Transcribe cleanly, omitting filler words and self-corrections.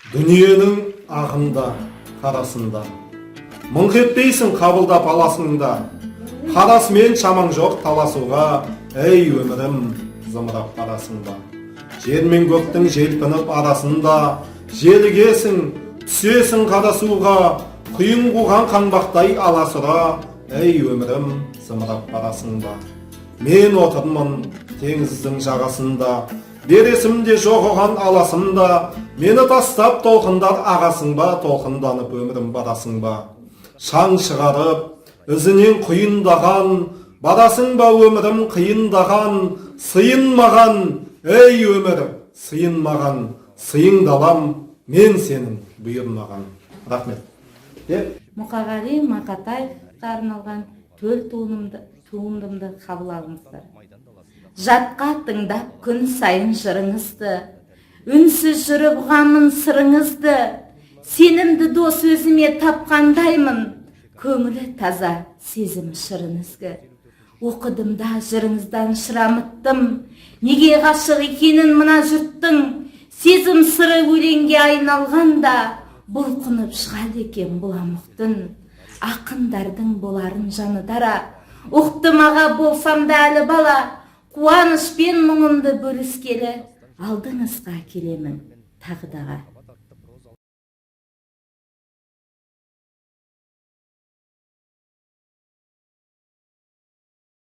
Дүниенің ағында, қарасында. Мұңқ етпейсің қабылдап аласыңда. Қарасымен шамаң жоқ таласуға, ей өмірім, зымырап барасың ба. Жер мен көктің желпініп арасында, желігесің, түсесің қарасуға, құйын қуған қаңбақтай аласыра, ей өмірім, зымырап барасың ба. Мен отырмын теңіздің жағасында, бересімде жоқ оған аласымда, мені тастап толқындар ағасың ба, толқынданып өмірім барасың ба. Шаң шығарып, ізінен құйындаған, барасың ба өмірім қиындаған, сыйын маған, ей өмір, сыйын маған, сыйың далам, мен сенің бұйырмаған. Рахмет. Мұқағали Мақатаевқа арналған төл туындымды қабыл алыңыздар. Жатқа тыңдап күн сайын жырыңызды, үнсіз жүріп ғамын сырыңызды, сенімді дос өзіме тапқандаймын, көңілі таза сезім шырыңызды. Оқыдым да жырыңыздан шырамыттым, неге ғашық екенін мына жұрттың, сезім сыры өлеңге айналғанда, бұлқынып шығады екен бұламықтың, ақындардың боларын жаны дара, ұқтым аға болсам да әлі бала, қуанышпен мұңымды бөліскелі, алдыңызға келемін тағыдаға.